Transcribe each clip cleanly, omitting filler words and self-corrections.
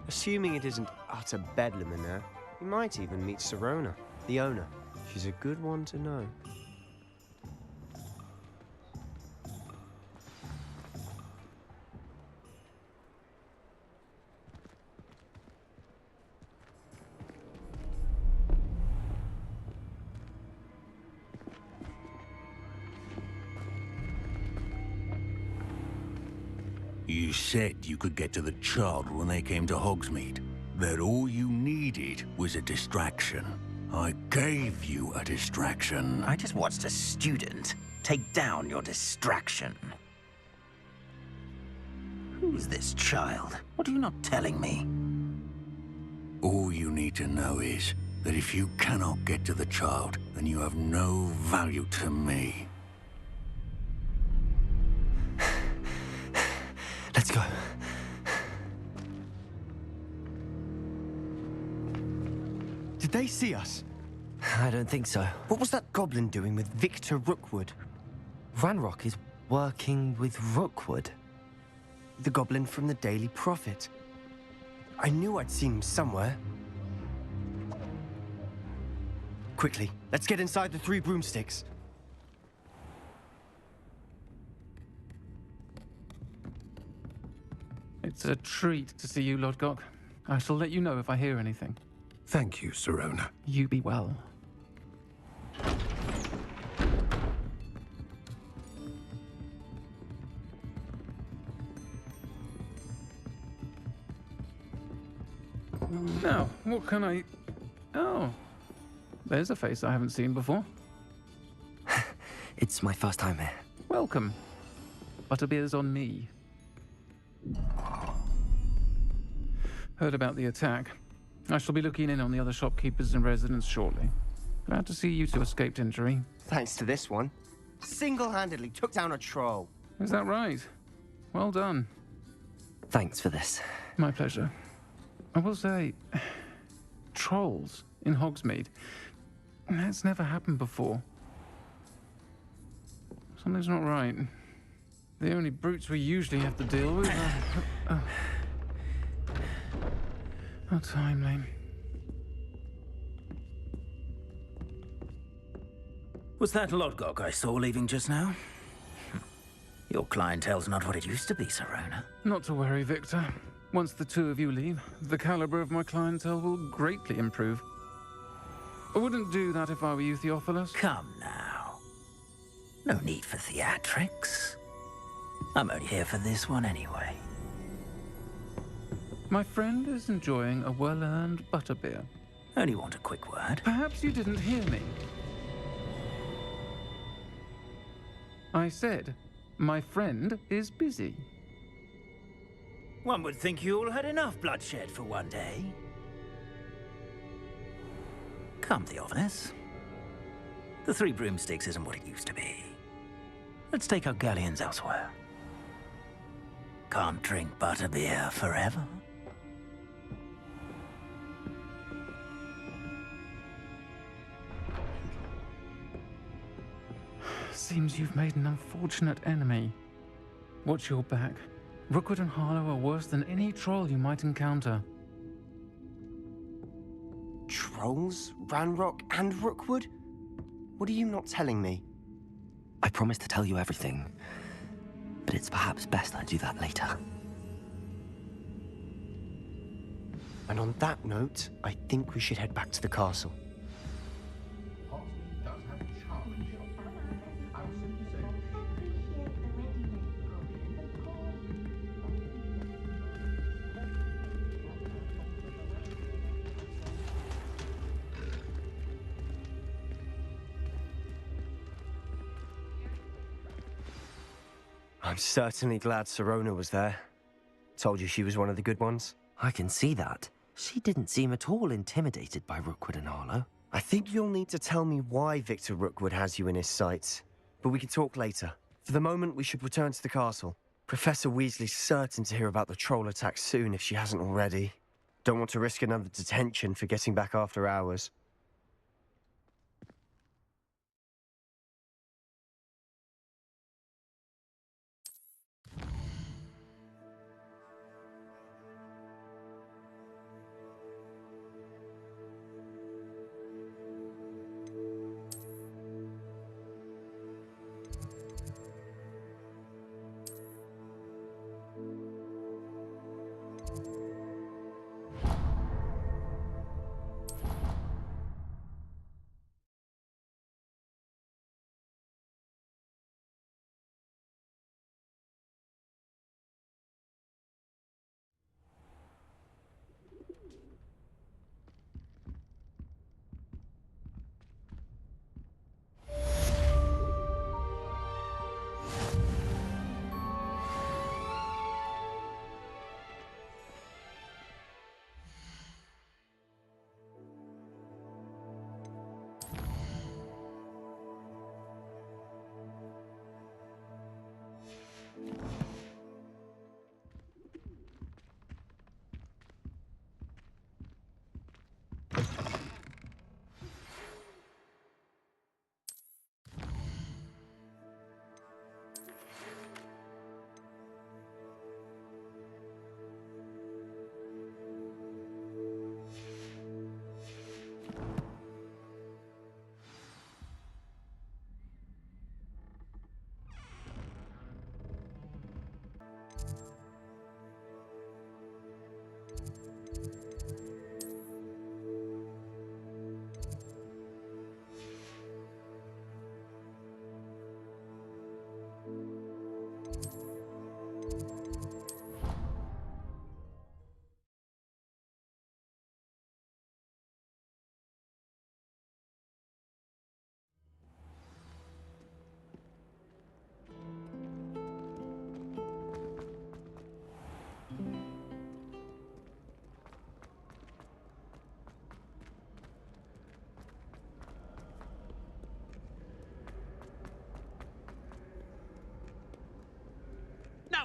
Assuming it isn't utter bedlam in there, you might even meet Sirona, the owner. She's a good one to know. You said you could get to the child when they came to Hogsmeade. That all you needed was a distraction. I gave you a distraction. I just watched a student take down your distraction. Who's this child? What are you not telling me? All you need to know is that if you cannot get to the child, then you have no value to me. Let's go. Did they see us? I don't think so. What was that goblin doing with Victor Rookwood? Ranrock is working with Rookwood. The goblin from the Daily Prophet. I knew I'd seen him somewhere. Quickly, let's get inside the 3 broomsticks. It's a treat to see you, Lodgok. I shall let you know if I hear anything. Thank you, Sirona. You be well. Now, what can I... Oh, there's a face I haven't seen before. It's my first time here. Welcome. Butterbeer's on me. Heard about the attack. I shall be looking in on the other shopkeepers and residents shortly. Glad to see you two escaped injury. Thanks to this one. Single-handedly took down a troll. Is that right? Well done. Thanks for this. My pleasure. I will say, trolls in Hogsmeade. That's never happened before. Something's not right. The only brutes we usually have to deal with are... How timely. Was that Lodgok I saw leaving just now? Your clientele's not what it used to be, Sirona. Not to worry, Victor. Once the two of you leave, the caliber of my clientele will greatly improve. I wouldn't do that if I were you, Theophilus. Come now. No need for theatrics. I'm only here for this one anyway. My friend is enjoying a well-earned butterbeer. Only want a quick word. Perhaps you didn't hear me. I said, my friend is busy. One would think you all had enough bloodshed for one day. Come, Theophilus. The 3 broomsticks isn't what it used to be. Let's take our galleons elsewhere. Can't drink butterbeer forever. Seems you've made an unfortunate enemy. Watch your back. Rookwood and Harlow are worse than any troll you might encounter. Trolls? Ranrock and Rookwood? What are you not telling me? I promised to tell you everything, but it's perhaps best I do that later. And on that note, I think we should head back to the castle. I'm certainly glad Sirona was there. Told you she was one of the good ones. I can see that. She didn't seem at all intimidated by Rookwood and Harlow. I think you'll need to tell me why Victor Rookwood has you in his sights. But we can talk later. For the moment, we should return to the castle. Professor Weasley's certain to hear about the troll attack soon if she hasn't already. Don't want to risk another detention for getting back after hours.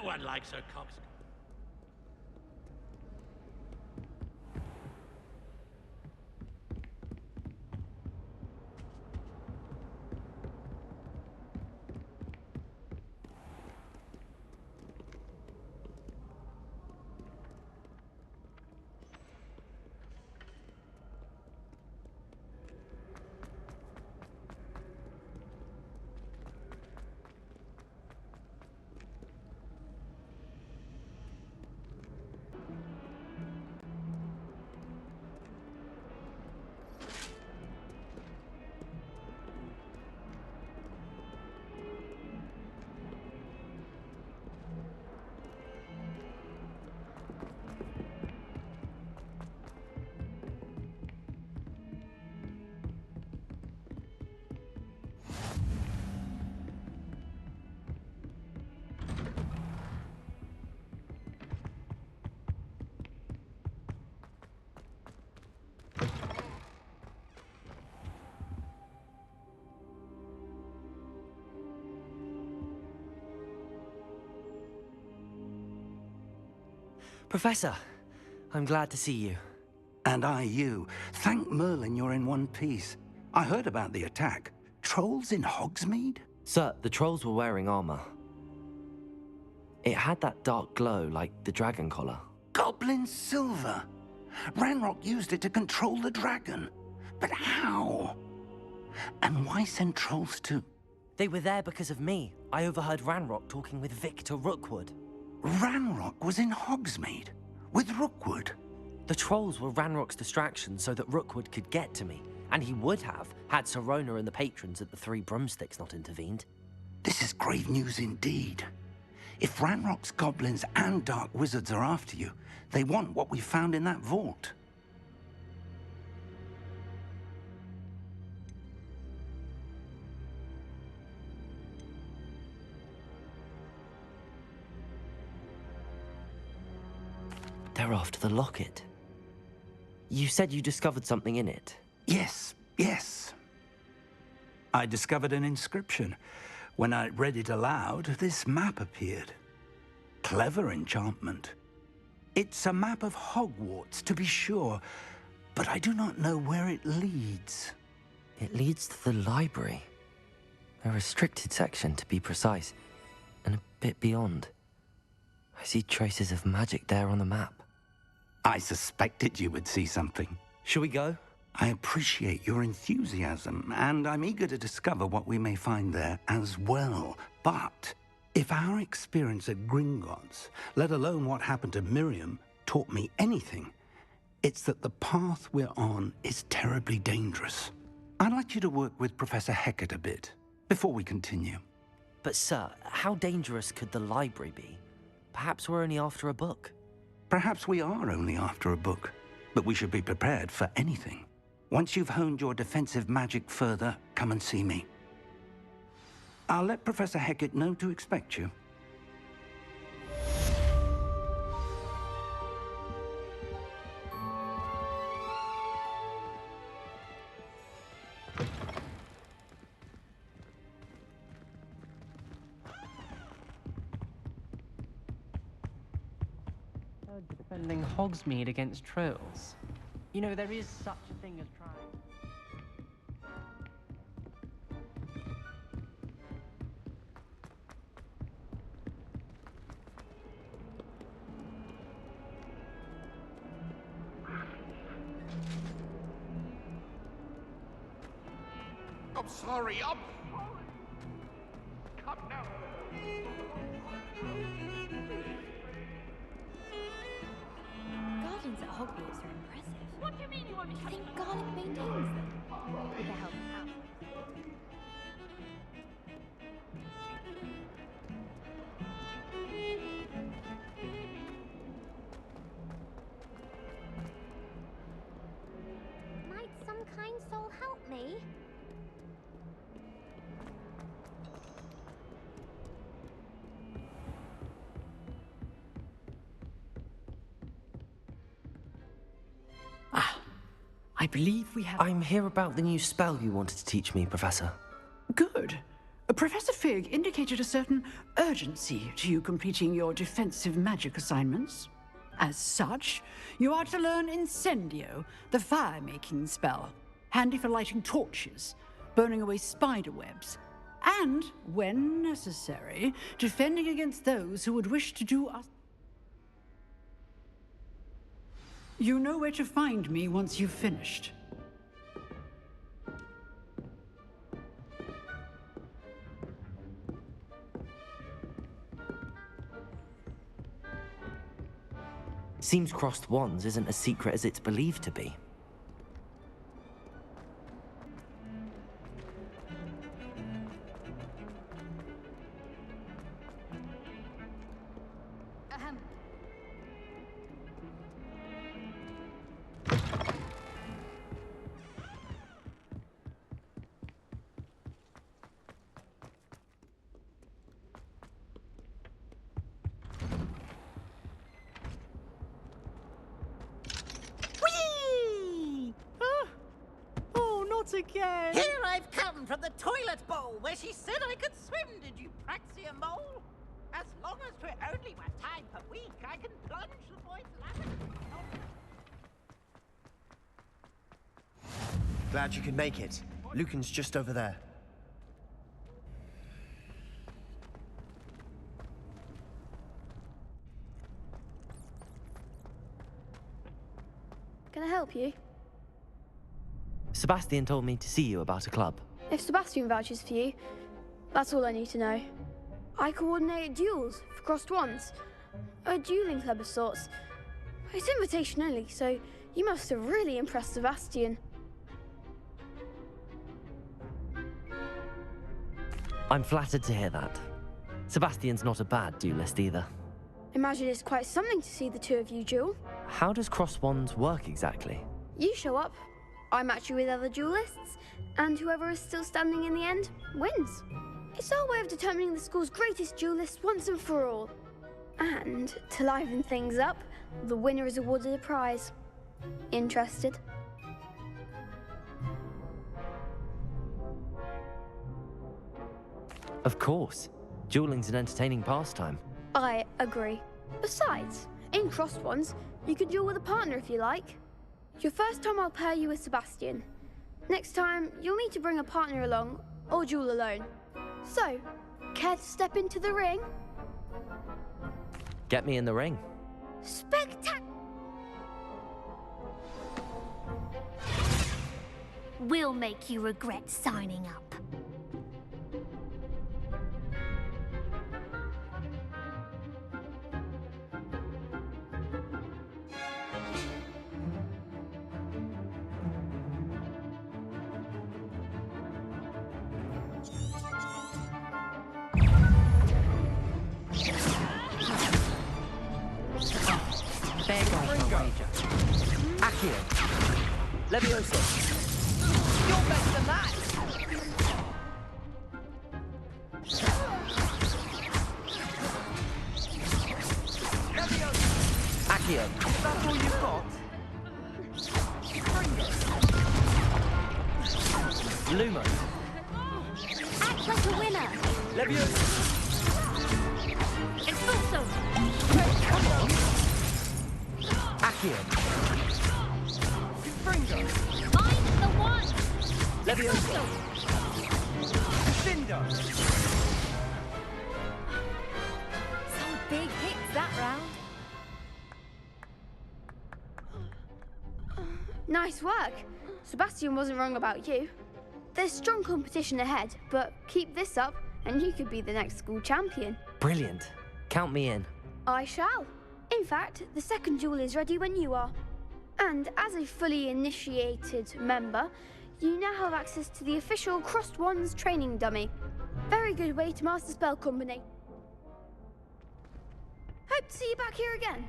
No one likes a coxcomb. Professor, I'm glad to see you. And I you. Thank Merlin you're in one piece. I heard about the attack. Trolls in Hogsmeade? Sir, the trolls were wearing armor. It had that dark glow like the dragon collar. Goblin silver. Ranrock used it to control the dragon. But how? And why send trolls too? They were there because of me. I overheard Ranrock talking with Victor Rookwood. Ranrock was in Hogsmeade with Rookwood. The trolls were Ranrock's distraction so that Rookwood could get to me, and he would have had Sirona and the patrons at the Three Broomsticks not intervened. This is grave news indeed. If Ranrock's goblins and dark wizards are after you, they want what we found in that vault. They're after the locket. You said you discovered something in it. Yes, yes. I discovered an inscription. When I read it aloud, this map appeared. Clever enchantment. It's a map of Hogwarts, to be sure, but I do not know where it leads. It leads to the library. A restricted section, to be precise, and a bit beyond. I see traces of magic there on the map. I suspected you would see something. Shall we go? I appreciate your enthusiasm, and I'm eager to discover what we may find there as well. But if our experience at Gringotts, let alone what happened to Miriam, taught me anything, it's that the path we're on is terribly dangerous. I'd like you to work with Professor Hecat a bit before we continue. But sir, how dangerous could the library be? Perhaps we're only after a book. Perhaps we are only after a book, but we should be prepared for anything. Once you've honed your defensive magic further, come and see me. I'll let Professor Hecat know to expect you. Defending Hogsmeade against trolls. You know, there is such a thing as trying. I'm sorry, I'm sorry. Come now. Gardens at Hogwarts are impressive. What do you mean you won't be I coming? think Garlic maintains them. With the help of Al. Might some kind soul help me? I believe we have... I'm here about the new spell you wanted to teach me, Professor. Good. Professor Fig indicated a certain urgency to you completing your defensive magic assignments. As such, you are to learn Incendio, the fire-making spell, handy for lighting torches, burning away spider webs, and, when necessary, defending against those who would wish to do us... You know where to find me once you've finished. Seems crossed wands isn't as secret as it's believed to be. Again. Here I've come from the toilet bowl where she said I could swim, did you praxia mole? As long as 'twere only one time per week, I can plunge the boy's lavender. Glad you could make it. Lucan's just over there. Can I help you? Sebastian told me to see you about a club. If Sebastian vouches for you, that's all I need to know. I coordinate duels for crossed wands. A dueling club of sorts. It's invitation only, so you must have really impressed Sebastian. I'm flattered to hear that. Sebastian's not a bad duelist either. Imagine it's quite something to see the two of you duel. How does cross wands work exactly? You show up, I match you with other duelists, and whoever is still standing in the end wins. It's our way of determining the school's greatest duelist once and for all. And to liven things up, the winner is awarded a prize. Interested? Of course. Dueling's an entertaining pastime. I agree. Besides, In Crossed Ones, you can duel with a partner if you like. Your first time I'll pair you with Sebastian. Next time, you'll need to bring a partner along, or duel alone. So, care to step into the ring? Get me in the ring. Spectac... We'll make you regret signing up. There goes my wager. Accio. Levioso. You're better than that! Accio. That's all you've got? Lumo. Act like a winner. Levioso. Expulso. Come on. Accio. Find the one. Levioso. Cinder! Some big hits that round. Nice work. Sebastian wasn't wrong about you. There's strong competition ahead, but keep this up and you could be the next school champion. Brilliant. Count me in. I shall. In fact, the second duel is ready when you are. And as a fully initiated member, you now have access to the official Crossed Wands training dummy. Very good way to master spell combination. Hope to see you back here again.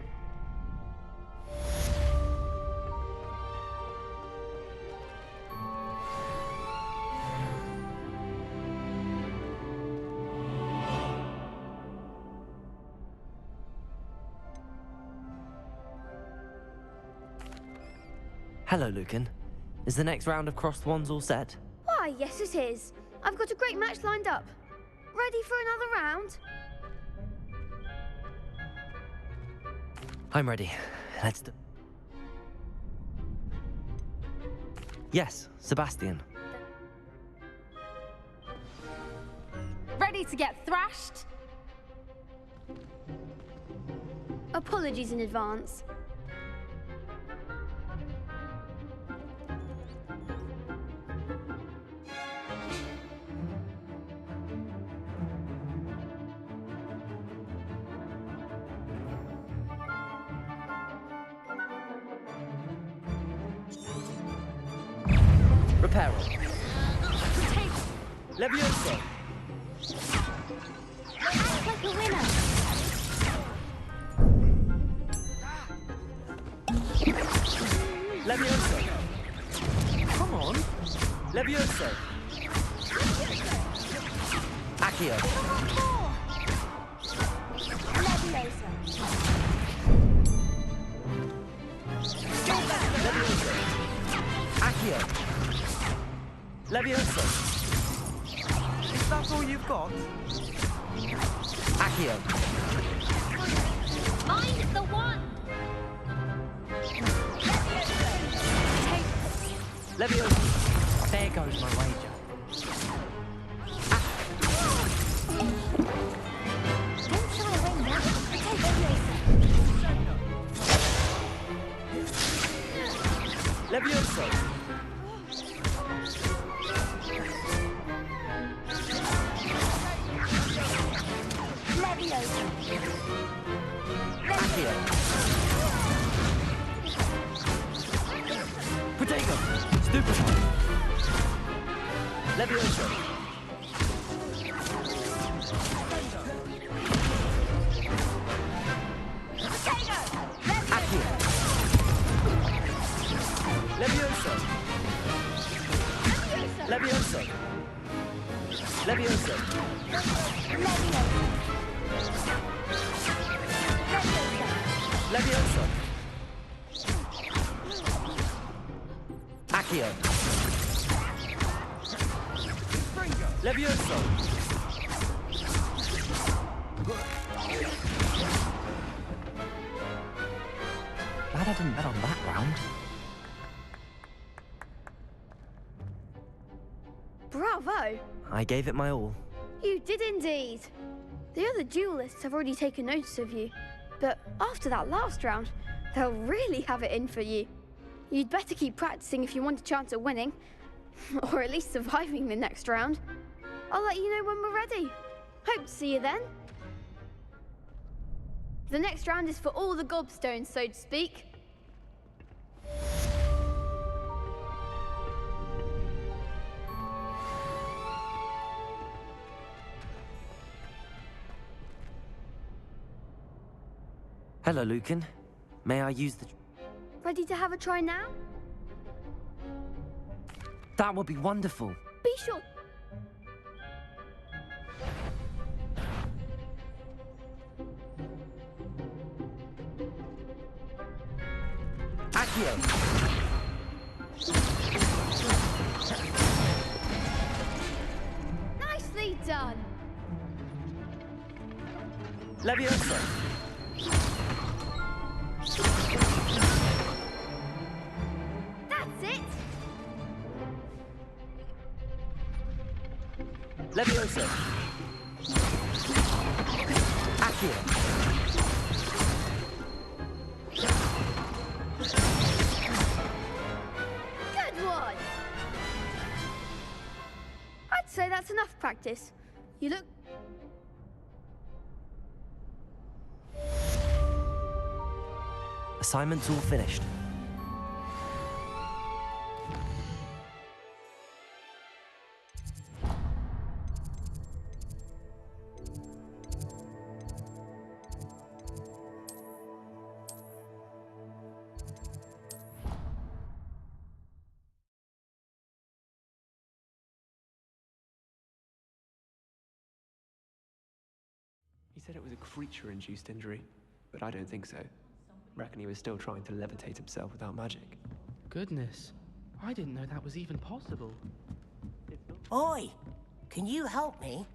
Hello, Lucan. Is the next round of Crossed Wands all set? Why, yes it is. I've got a great match lined up. Ready for another round? I'm ready. Let's do... Yes, Sebastian. Ready to get thrashed? Apologies in advance. Reparo. Levioso. Act like a winner. Levioso. Come on. Levioso. Accio. Leviosa. Levioso. Accio. Levioso. Is that all you've got? Accio. Find the one. Levioso. There goes my wager. Don't shy away now. Take Leviosa. Levioso. Leviosa. Accio. Potato. Stupefy. Levioso. Accio. Levioso. Levioso. Levioso. Levioso. Accio. Levioso. Glad I didn't bet on that round. Bravo! I gave it my all. You did indeed. The other duelists have already taken notice of you, but after that last round, they'll really have it in for you. You'd better keep practicing if you want a chance at winning, or at least surviving the next round. I'll let you know when we're ready. Hope to see you then. The next round is for all the gobstones, so to speak. Hello, Lucan. May I use the... Ready to have a try now? That would be wonderful. Be sure. Accio! Nicely done. Leviosa! That's it. Leviosa! Accio! Good one. I'd say that's enough practice. You look... Assignment's all finished. He said it was a creature-induced injury, but I don't think so. Reckon he was still trying to levitate himself without magic. Goodness, I didn't know that was even possible. Oi! Can you help me?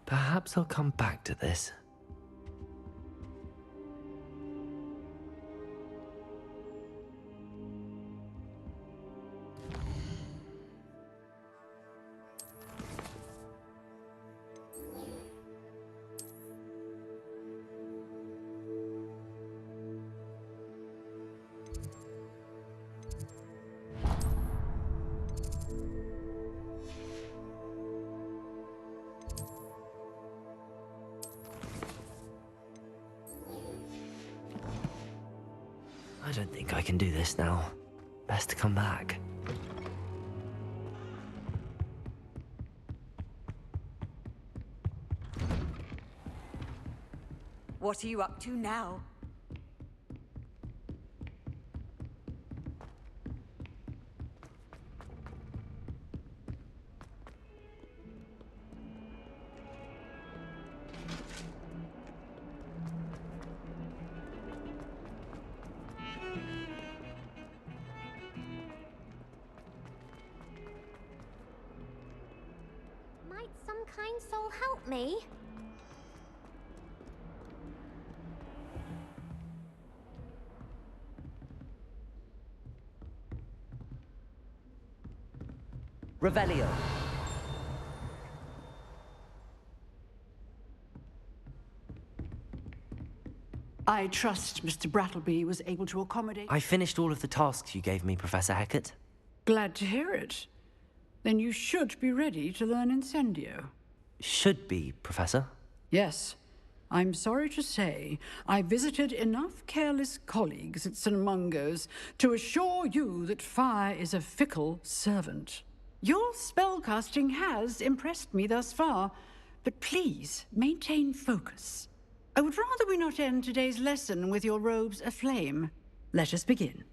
Perhaps I'll come back to this. I don't think I can do this now. Best to come back. What are you up to now? Might some kind soul help me? Revelio. I trust Mr. Brattleby was able to accommodate... I finished all of the tasks you gave me, Professor Hecat. Glad to hear it. Then you should be ready to learn Incendio. Should be, Professor. Yes. I'm sorry to say, I visited enough careless colleagues at St. Mungo's to assure you that fire is a fickle servant. Your spellcasting has impressed me thus far, but please maintain focus. I would rather we not end today's lesson with your robes aflame. Let us begin.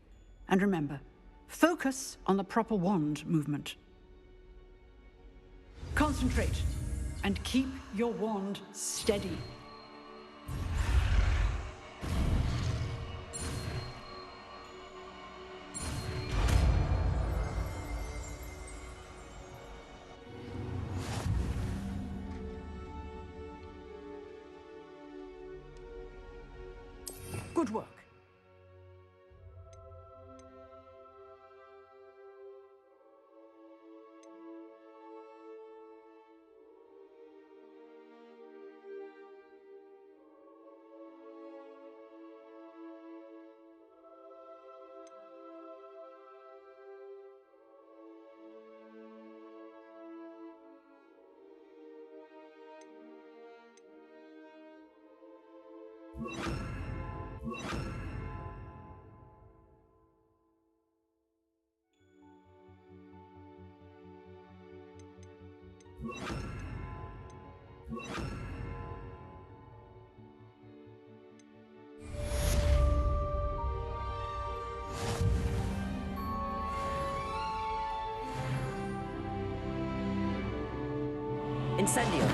And remember, focus on the proper wand movement. Concentrate, and keep your wand steady. Good work. Incendio!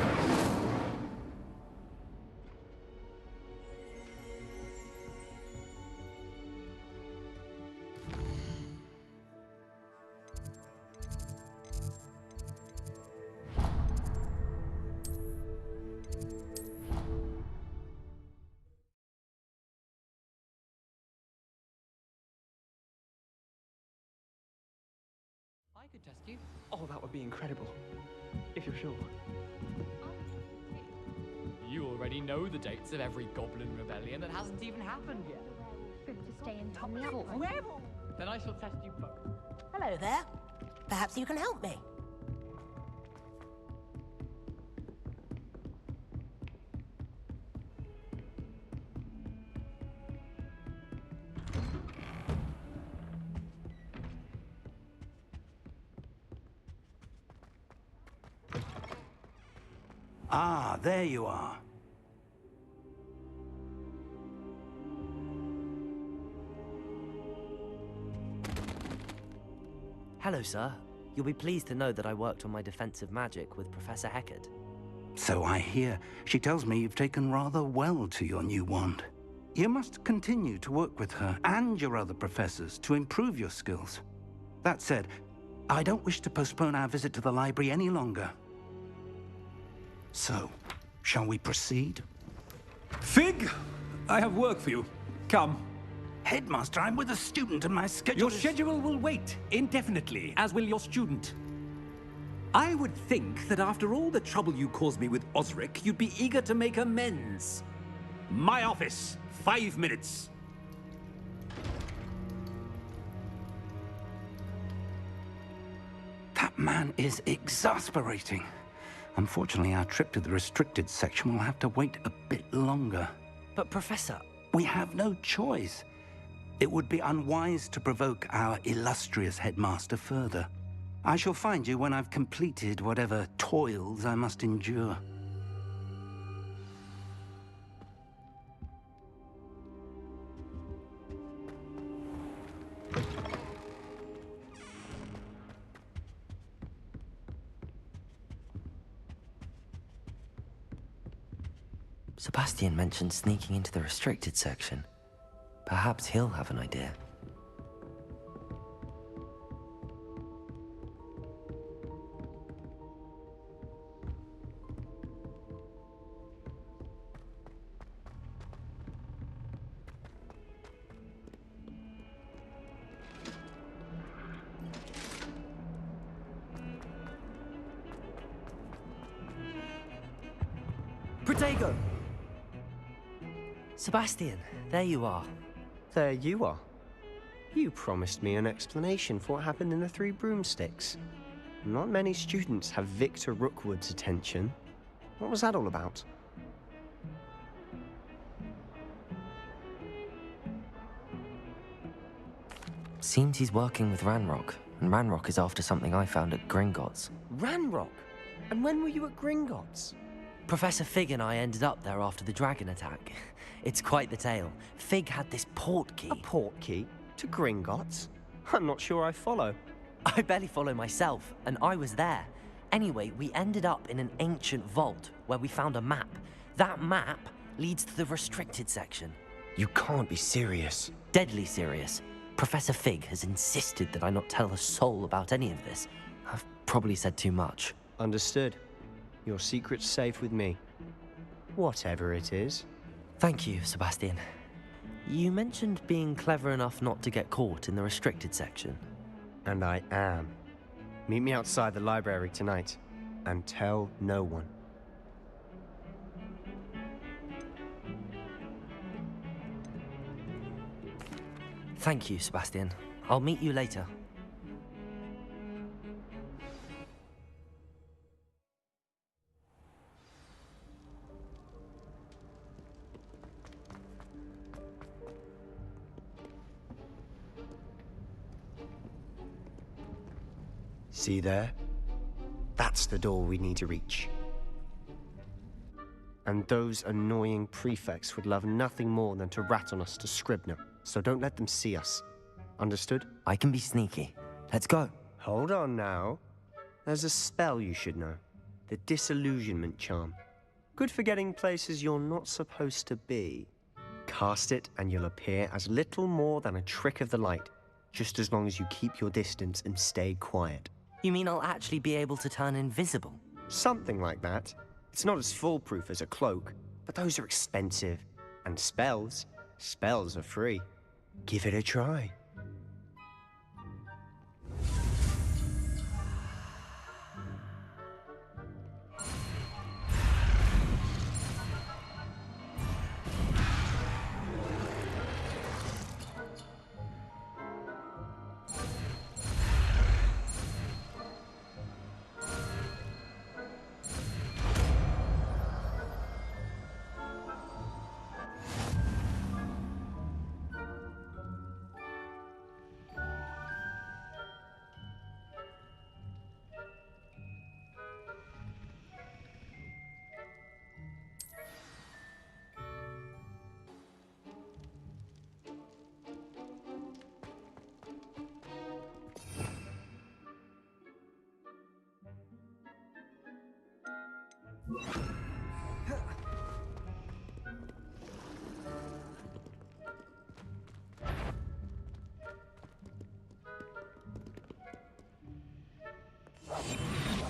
I could test you. Oh, that would be incredible. If you're sure. You already know the dates of every goblin rebellion that hasn't even happened yet. Good to stay in top level. Then I shall test you both. Hello there. Perhaps you can help me. Ah, there you are. Hello, sir. You'll be pleased to know that I worked on my defensive magic with Professor Heckard. So I hear. She tells me you've taken rather well to your new wand. You must continue to work with her and your other professors to improve your skills. That said, I don't wish to postpone our visit to the library any longer. So, shall we proceed? Fig! I have work for you. Come. Headmaster, I'm with a student and my schedule Your schedule will wait indefinitely, as will your student. I would think that after all the trouble you caused me with Osric, you'd be eager to make amends. My office, 5 minutes. That man is exasperating. Unfortunately, our trip to the restricted section will have to wait a bit longer. But, Professor... We have no choice. It would be unwise to provoke our illustrious headmaster further. I shall find you when I've completed whatever toils I must endure. Sebastian mentioned sneaking into the restricted section. Perhaps he'll have an idea. Protego! Sebastian, there you are. There you are. You promised me an explanation for what happened in the Three Broomsticks. Not many students have Victor Rookwood's attention. What was that all about? Seems he's working with Ranrock And Ranrock is after something I found at Gringotts. Ranrock? And when were you at Gringotts? Professor Fig and I ended up there after the dragon attack. It's quite the tale. Fig had this port key. A port key? To Gringotts? I'm not sure I follow. I barely follow myself, and I was there. Anyway, we ended up in an ancient vault where we found a map. That map leads to the restricted section. You can't be serious. Deadly serious. Professor Fig has insisted that I not tell a soul about any of this. I've probably said too much. Understood. Your secret's safe with me. Whatever it is. Thank you, Sebastian. You mentioned being clever enough not to get caught in the restricted section. And I am. Meet me outside the library tonight, and tell no one. Thank you, Sebastian. I'll meet you later. See there? That's the door we need to reach. And those annoying prefects would love nothing more than to rat on us to Scribner, so don't let them see us. Understood? I can be sneaky. Let's go. Hold on now. There's a spell you should know. The Disillusionment Charm. Good for getting places you're not supposed to be. Cast it and you'll appear as little more than a trick of the light, just as long as you keep your distance and stay quiet. You mean I'll actually be able to turn invisible? Something like that. It's not as foolproof as a cloak, but those are expensive. And spells are free. Give it a try.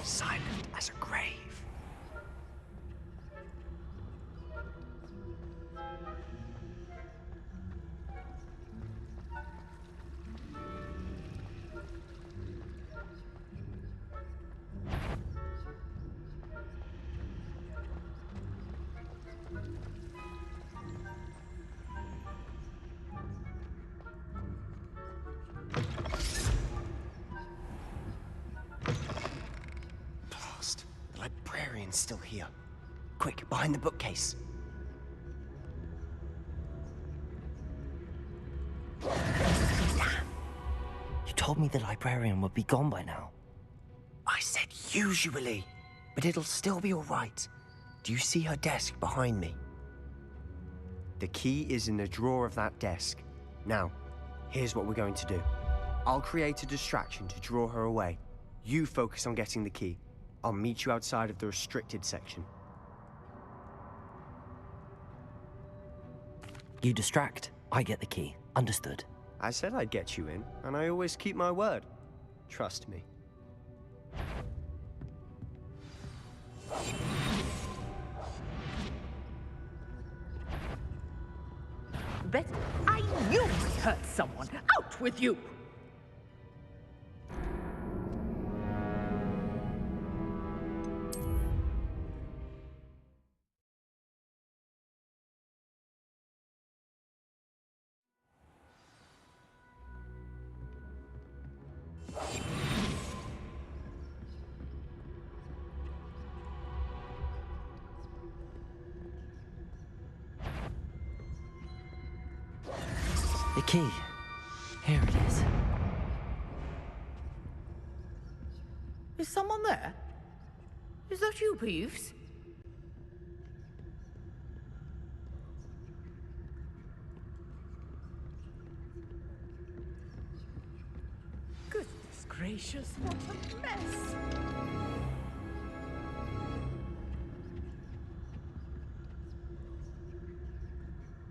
Silent as a grave. Still here. Quick, behind the bookcase. Damn. You told me the librarian would be gone by now. I said usually, but it'll still be all right. Do you see her desk behind me? The key is in the drawer of that desk. Now, here's what we're going to do. I'll create a distraction to draw her away. You focus on getting the key. I'll meet you outside of the restricted section. You distract, I get the key. Understood. I said I'd get you in, and I always keep my word. Trust me. Bet I knew I hurt someone. Out with you! The key. Here it is. down there? Is that you, Peeves? Goodness gracious, what a mess!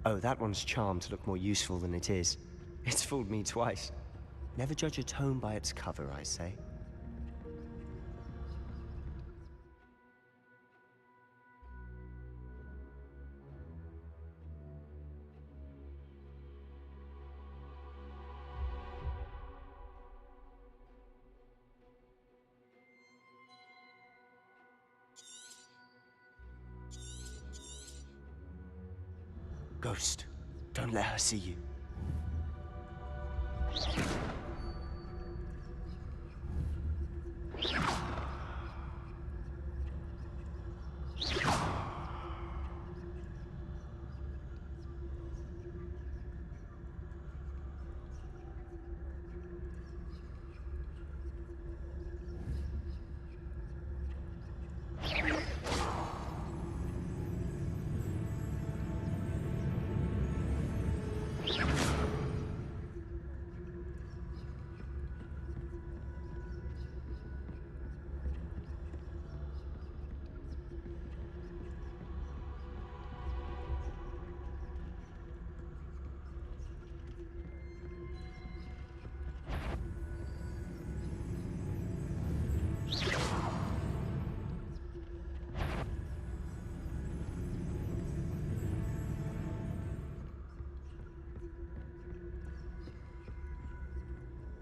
Oh, that one's charmed to look more useful than it is. It's fooled me twice. Never judge a tome by its cover, I say. Ghost, don't let her see you.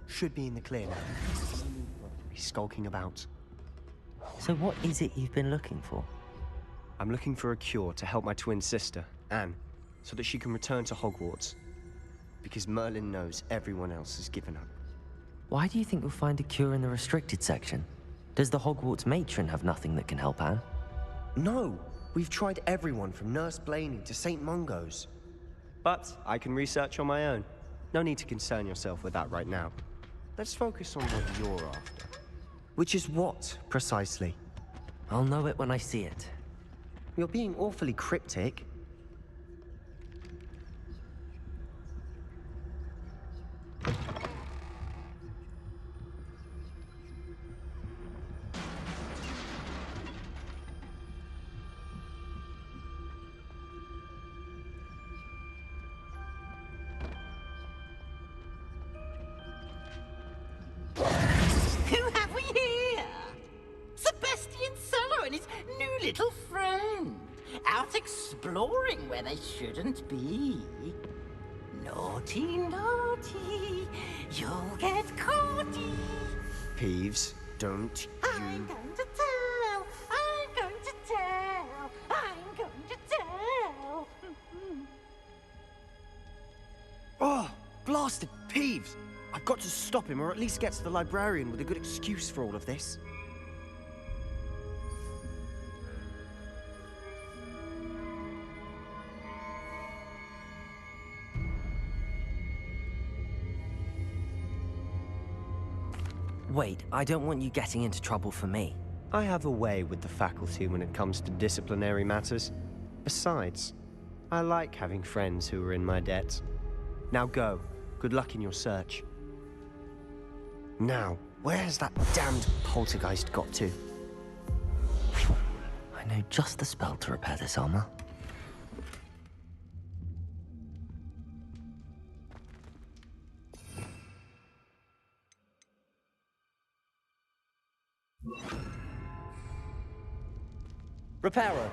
Should be in the clear now. He's skulking about. So what is it you've been looking for? I'm looking for a cure to help my twin sister, Anne, so that she can return to Hogwarts. Because Merlin knows everyone else has given up. Why do you think you'll find a cure in the restricted section? Does the Hogwarts matron have nothing that can help Anne? No! We've tried everyone from Nurse Blaney to St. Mungo's. But I can research on my own. No need to concern yourself with that right now. Let's focus on what you're after. Which is what, precisely? I'll know it when I see it. You're being awfully cryptic. Who have we here? Sebastian Cello and his new little friend. Out exploring where they shouldn't be. Naughty, naughty, you'll get caughty. Peeves, don't I'm going to tell, I'm going to tell, I'm going to tell. Oh, blasted Peeves! I've got to stop him, or at least get to the librarian with a good excuse for all of this. Wait, I don't want you getting into trouble for me. I have a way with the faculty when it comes to disciplinary matters. Besides, I like having friends who are in my debt. Now go. Good luck in your search. Now, where has that damned poltergeist got to? I know just the spell to repair this armor. Repairer.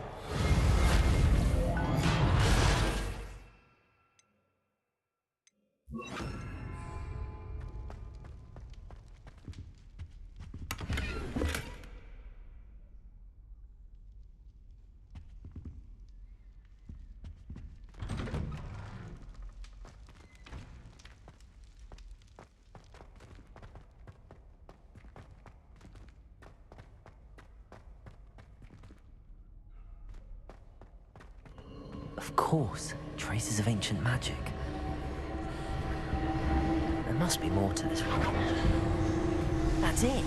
Of course, traces of ancient magic. There must be more to this room. That's it!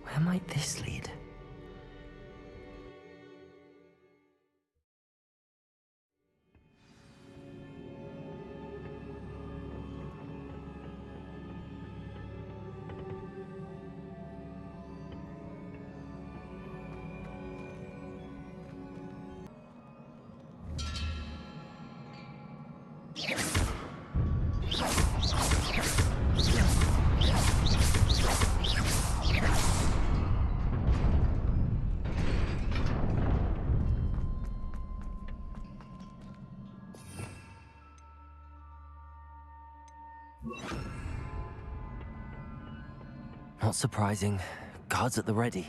Where might this lead? Not surprising. Guards at the ready.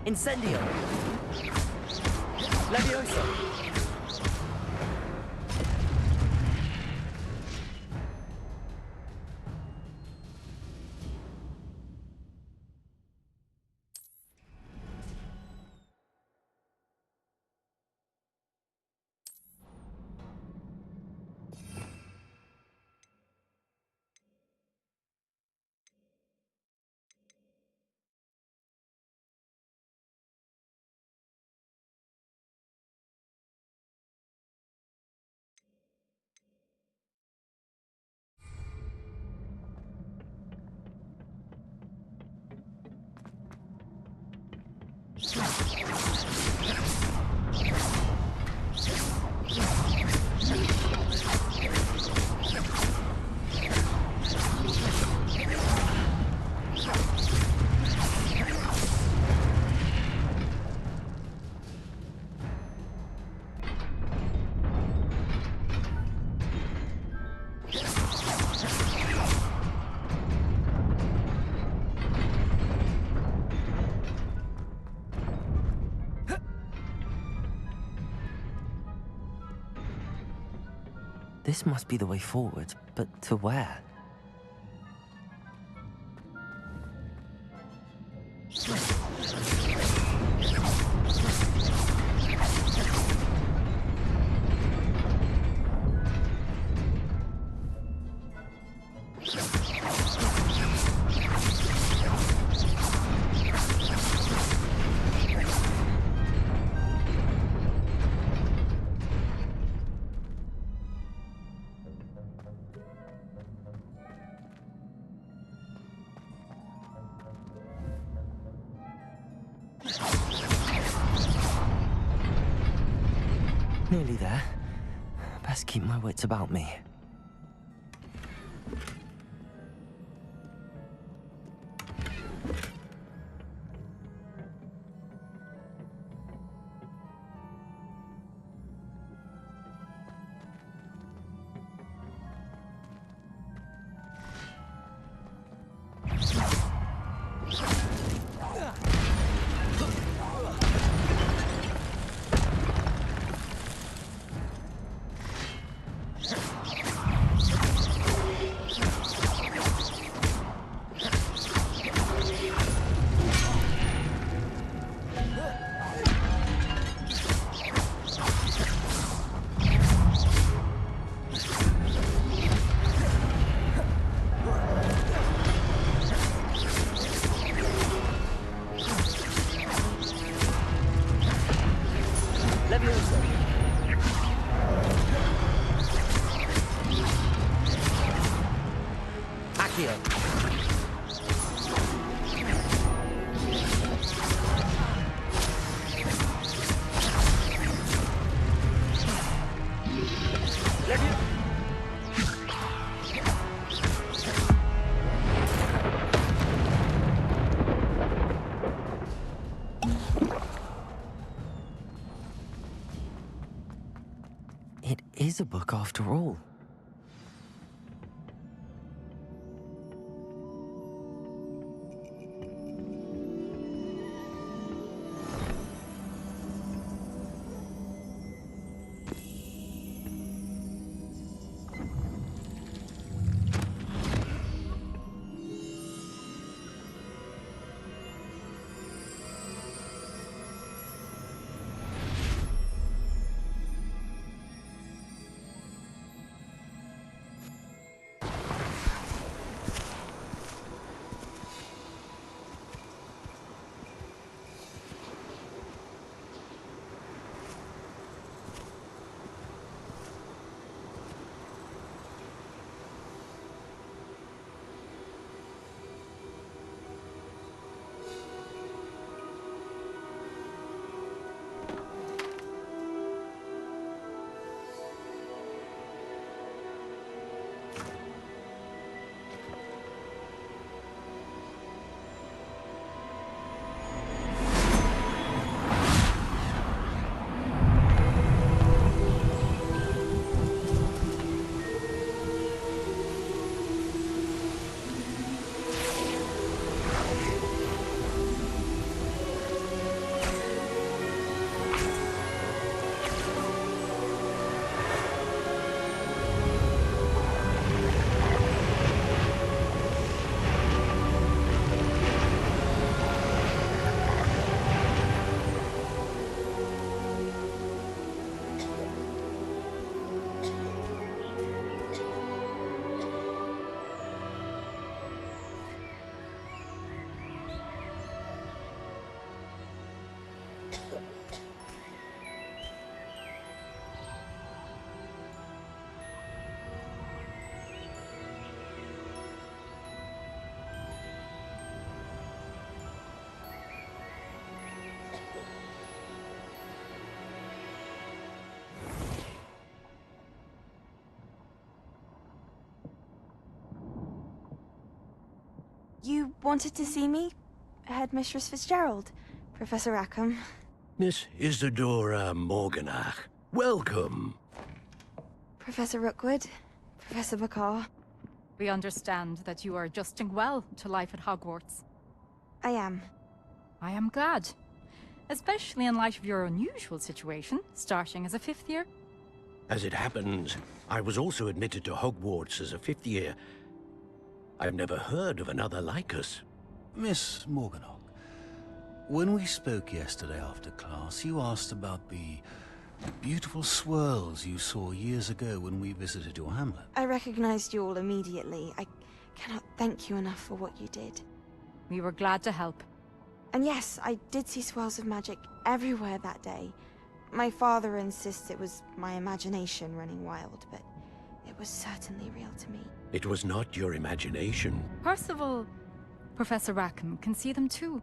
Incendio! Leviosa! This must be the way forward, but to where? Nearly there. Best keep my wits about me. here. It is a book after all. You wanted to see me? Headmistress Fitzgerald? Professor Rackham? Miss Isadora Morganach, welcome. Professor Rookwood? Professor Bakar? We understand that you are adjusting well to life at Hogwarts. I am. I am glad. Especially in light of your unusual situation, starting as a 5th year. As it happens, I was also admitted to Hogwarts as a 5th year. I've never heard of another like us. Miss Morganach, when we spoke yesterday after class, you asked about the beautiful swirls you saw years ago when we visited your hamlet. I recognized you all immediately. I cannot thank you enough for what you did. We were glad to help. And yes, I did see swirls of magic everywhere that day. My father insists it was my imagination running wild, but it was certainly real to me. It was not your imagination. Percival, Professor Rackham can see them too.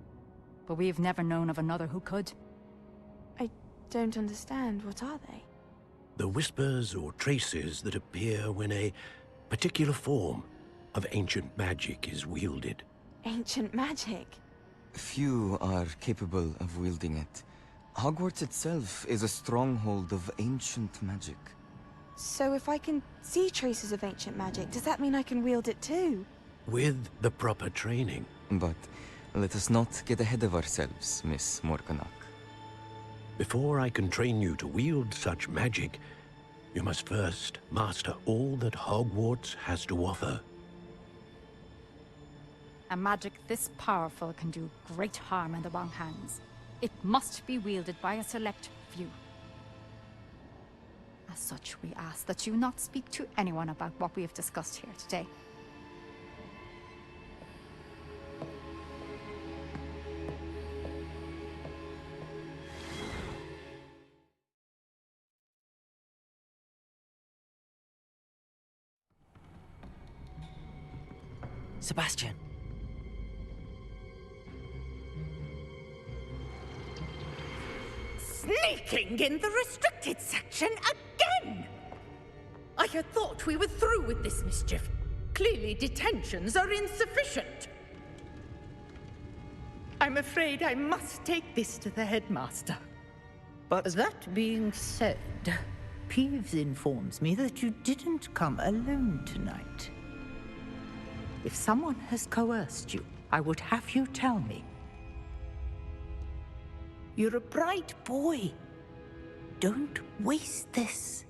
But we've never known of another who could. I don't understand. What are they? The whispers or traces that appear when a particular form of ancient magic is wielded. Ancient magic? Few are capable of wielding it. Hogwarts itself is a stronghold of ancient magic. So if I can see traces of ancient magic, does that mean I can wield it too? With the proper training. But let us not get ahead of ourselves, Miss Morganach. Before I can train you to wield such magic, you must first master all that Hogwarts has to offer. A magic this powerful can do great harm in the wrong hands. It must be wielded by a select few. As such, we ask that you not speak to anyone about what we have discussed here today. Sebastian. Sneaking in the restricted section again! I had thought we were through with this mischief. Clearly detentions are insufficient. I'm afraid I must take this to the headmaster. But that being said, Peeves informs me that you didn't come alone tonight. If someone has coerced you, I would have you tell me. You're a bright boy. Don't waste this.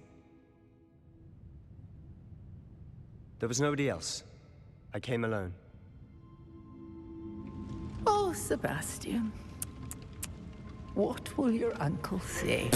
There was nobody else. I came alone. Oh, Sebastian. What will your uncle say?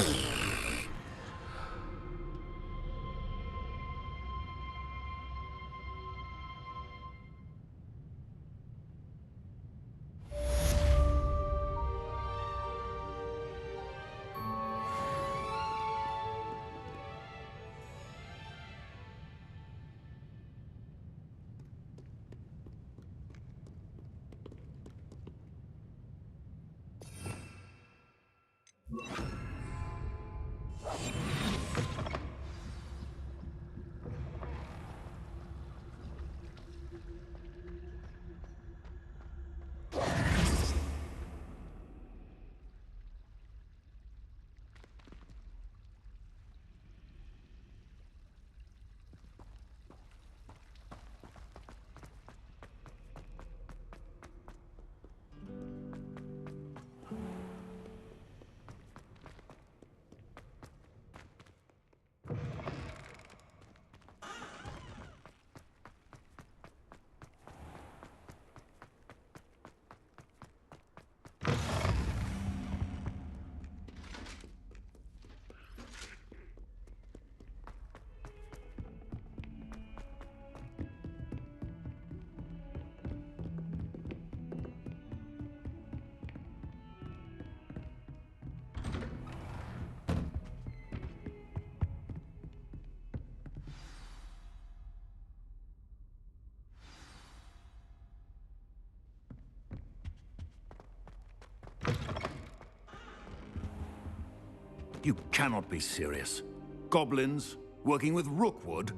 You cannot be serious. Goblins working with Rookwood?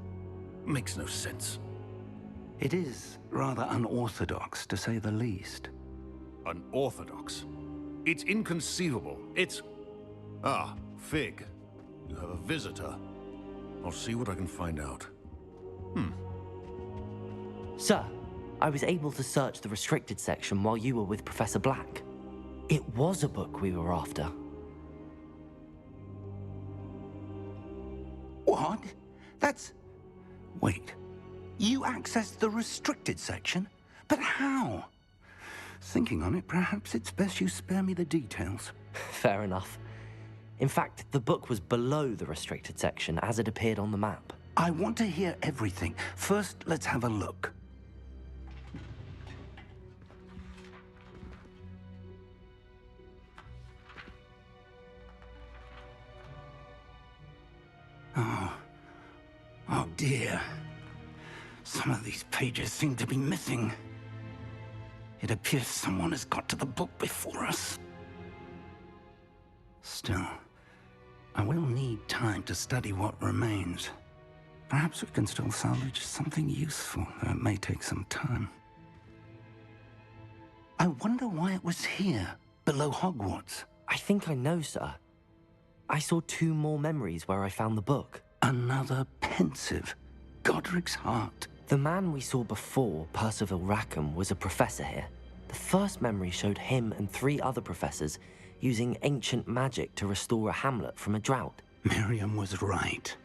Makes no sense. It is rather unorthodox, to say the least. Unorthodox? It's inconceivable. It's... Ah, Fig. You have a visitor. I'll see what I can find out. Sir, I was able to search the restricted section while you were with Professor Black. It was a book we were after. What? That's... Wait. You accessed the restricted section? But how? Thinking on it, perhaps it's best you spare me the details. Fair enough. In fact, the book was below the restricted section as it appeared on the map. I want to hear everything. First, let's have a look. Oh dear. Some of these pages seem to be missing. It appears someone has got to the book before us. Still, I will need time to study what remains. Perhaps we can still salvage something useful, though it may take some time. I wonder why it was here, below Hogwarts. I think I know, sir. I saw 2 more memories where I found the book. Another pensive. Godric's heart. The man we saw before, Percival Rackham, was a professor here. The first memory showed him and 3 other professors using ancient magic to restore a hamlet from a drought. Miriam was right.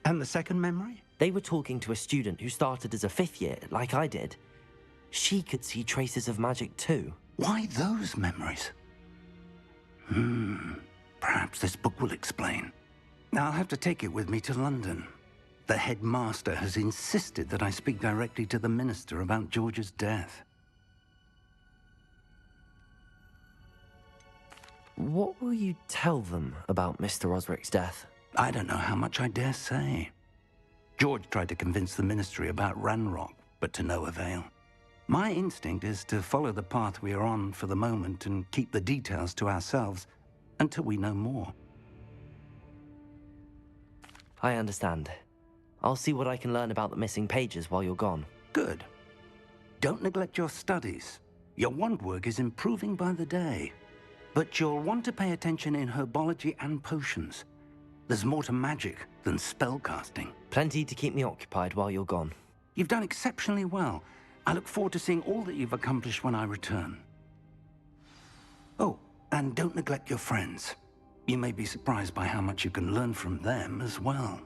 And the second memory? They were talking to a student who started as a 5th year, like I did. She could see traces of magic too. Why those memories? Perhaps this book will explain. Now I'll have to take it with me to London. The headmaster has insisted that I speak directly to the minister about George's death. What will you tell them about Mr. Osric's death? I don't know how much I dare say. George tried to convince the ministry about Ranrock, but to no avail. My instinct is to follow the path we are on for the moment and keep the details to ourselves until we know more. I understand. I'll see what I can learn about the missing pages while you're gone. Good. Don't neglect your studies. Your wand work is improving by the day. But you'll want to pay attention in herbology and potions. There's more to magic than spellcasting. Plenty to keep me occupied while you're gone. You've done exceptionally well. I look forward to seeing all that you've accomplished when I return. Oh, and don't neglect your friends. You may be surprised by how much you can learn from them as well.